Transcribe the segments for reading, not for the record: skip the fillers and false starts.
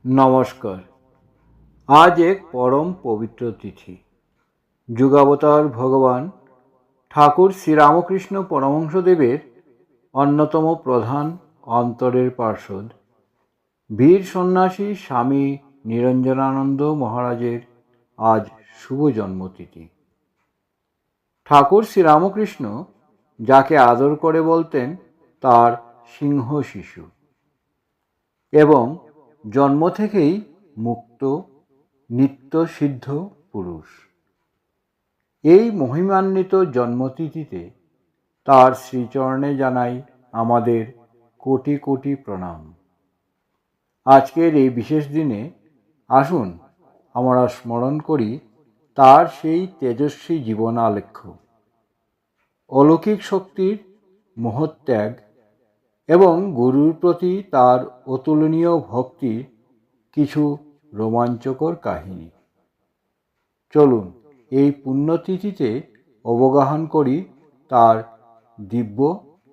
নমস্কার। আজ এক পরম পবিত্র তিথি। যুগাবতার ভগবান ঠাকুর শ্রীরামকৃষ্ণ পরমহংসদেবের অন্যতম প্রধান অন্তরের পার্ষদ বীর সন্ন্যাসী স্বামী নিরঞ্জনানন্দ মহারাজের আজ শুভ জন্মতিথি। ঠাকুর শ্রীরামকৃষ্ণ যাকে আদর করে বলতেন তার সিংহ শিশু এবং জন্ম থেকেই মুক্ত নিত্য সিদ্ধ পুরুষ। এই মহিমান্বিত জন্মতিথিতে তার শ্রীচরণে জানাই আমাদের কোটি কোটি প্রণাম। আজকের এই বিশেষ দিনে আসুন আমরা স্মরণ করি তার সেই তেজস্বী জীবন আলেখ্য, অলৌকিক শক্তির মহত্যাগ এবং গুরুর প্রতি তার অতুলনীয় ভক্তির কিছু রোমাঞ্চকর কাহিনী। চলুন এই পুণ্যতিথিতে অবগাহন করি তার দিব্য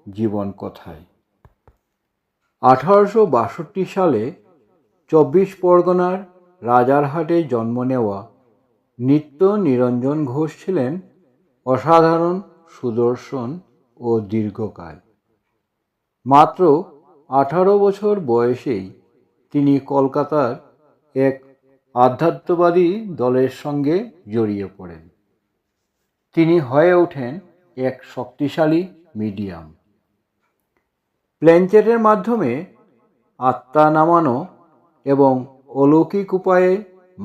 জীবন কথায়। 1862 সালে 24 পরগনার রাজারহাটে জন্ম নেওয়া নিত্য নিরঞ্জন ঘোষ ছিলেন অসাধারণ সুদর্শন ও দীর্ঘকায়। মাত্র 18 বছর বয়সেই তিনি কলকাতার এক আধ্যাত্মবাদী দলের সঙ্গে জড়িয়ে পড়েন। তিনি হয়ে ওঠেন এক শক্তিশালী মিডিয়াম। প্ল্যানচেটের মাধ্যমে আত্মা নামানো এবং অলৌকিক উপায়ে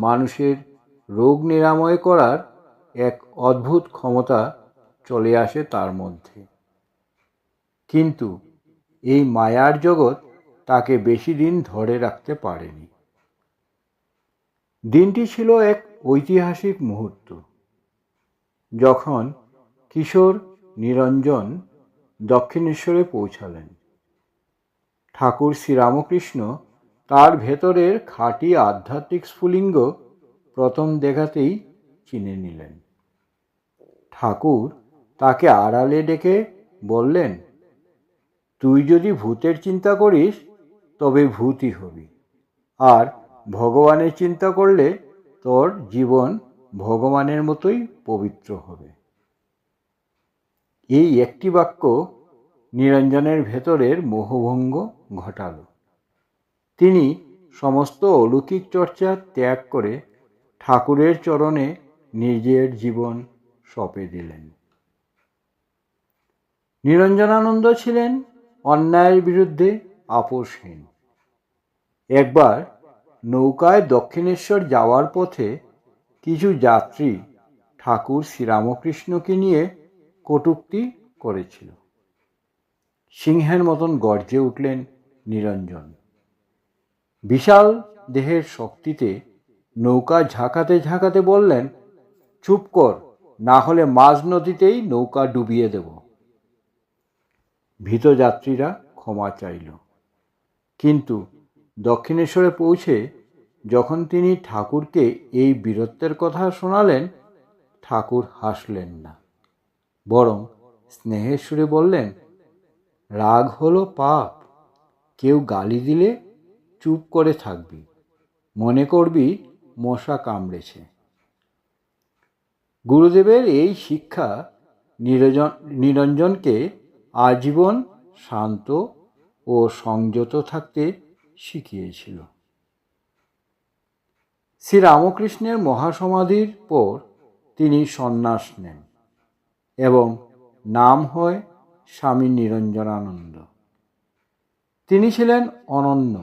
মানুষের রোগ নিরাময় করার এক অদ্ভুত ক্ষমতা চলে আসে তার মধ্যে। কিন্তু এই মায়ার জগৎ তাকে বেশি দিন ধরে রাখতে পারেনি। দিনটি ছিল এক ঐতিহাসিক মুহূর্ত, যখন কিশোর নিরঞ্জন দক্ষিণেশ্বরে পৌঁছালেন। ঠাকুর শ্রীরামকৃষ্ণ তার ভেতরের খাঁটি আধ্যাত্মিক স্ফুলিঙ্গ প্রথম দেখাতেই চিনে নিলেন। ঠাকুর তাকে আড়ালে ডেকে বললেন, তুই যদি ভূতের চিন্তা করিস তবে ভূতই হবি, আর ভগবানের চিন্তা করলে তোর জীবন ভগবানের মতোই পবিত্র হবে। এই একটি বাক্য নিরঞ্জনের ভেতরের মোহভঙ্গ ঘটাল। তিনি সমস্ত অলৌকিক চর্চা ত্যাগ করে ঠাকুরের চরণে নিজের জীবন সঁপে দিলেন। নিরঞ্জনানন্দ ছিলেন অন্যায়ের বিরুদ্ধে আপোষহীন। একবার নৌকায় দক্ষিণেশ্বর যাওয়ার পথে কিছু যাত্রী ঠাকুর শ্রীরামকৃষ্ণকে নিয়ে কটূক্তি করেছিল। সিংহের মতন গর্জে উঠলেন নিরঞ্জন। বিশাল দেহের শক্তিতে নৌকা ঝাঁকাতে ঝাঁকাতে বললেন, চুপ কর, না হলে মাঝ নদীতেই নৌকা ডুবিয়ে দেব। ভীত যাত্রীরা ক্ষমা চাইল, কিন্তু দক্ষিণেশ্বরে পৌঁছে যখন তিনি ঠাকুরকে এই বীরত্বের কথা শোনালেন, ঠাকুর হাসলেন না, বরং স্নেহের সুরে বললেন, রাগ হলো পাপ, কেউ গালি দিলে চুপ করে থাকবি, মনে করবি মশা কামড়েছে। গুরুদেবের এই শিক্ষা নিরঞ্জনকে আজীবন শান্ত ও সংযত থাকতে শিখিয়েছিল। শ্রীরামকৃষ্ণের মহাসমাধির পর তিনি সন্ন্যাস নেন এবং নাম হয় স্বামী নিরঞ্জনানন্দ। তিনি ছিলেন অনন্য।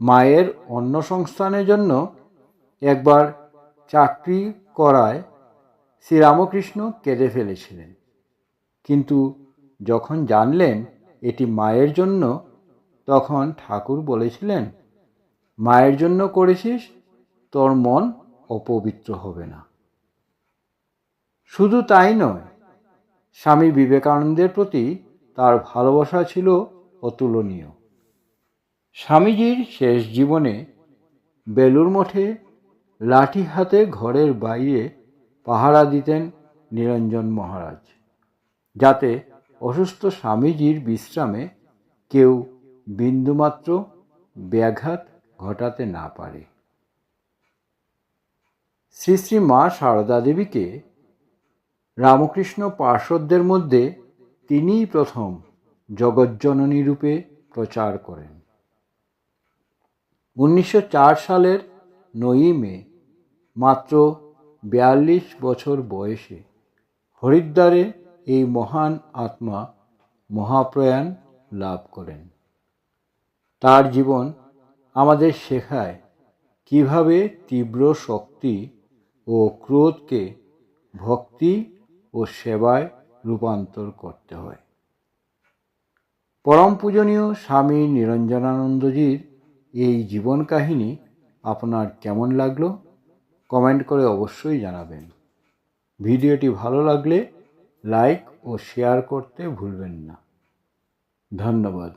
মায়ের অন্ন সংস্থানের জন্য একবার চাকরি করায় শ্রীরামকৃষ্ণ কেঁদে ফেলেছিলেন, কিন্তু যখন জানলেন এটি মায়ের জন্য, তখন ঠাকুর বলেছিলেন, মায়ের জন্য করেছিস, তোর মন অপবিত্র হবে না। শুধু তাই নয়, স্বামী বিবেকানন্দের প্রতি তার ভালোবাসা ছিল অতুলনীয়। স্বামীজির শেষ জীবনে বেলুর মঠে লাঠি হাতে ঘরের বাইরে পাহারা দিতেন নিরঞ্জন মহারাজ, যাতে অসুস্থ স্বামীজির বিশ্রামে কেউ বিন্দুমাত্র ব্যাঘাত ঘটাতে না পারে। শ্রী শ্রী মা সারদা দেবীকে রামকৃষ্ণ পার্ষদদের মধ্যে তিনিই প্রথম জগজ্জননী রূপে প্রচার করেন। 1904 সালের 9 মে মাত্র 42 বছর বয়সে হরিদ্বারে এই মহান আত্মা মহাপ্রয়াণ লাভ করেন। তার জীবন আমাদের শেখায় কিভাবে তীব্র শক্তি ও ক্রোধকে ভক্তি ও সেবায় রূপান্তর করতে হয়। পরম পূজনীয় স্বামী নিরঞ্জনানন্দজির এই জীবন কাহিনী আপনার কেমন লাগলো কমেন্ট করে অবশ্যই জানাবেন। ভিডিওটি ভালো লাগলে লাইক ও শেয়ার করতে ভুলবেন না। ধন্যবাদ।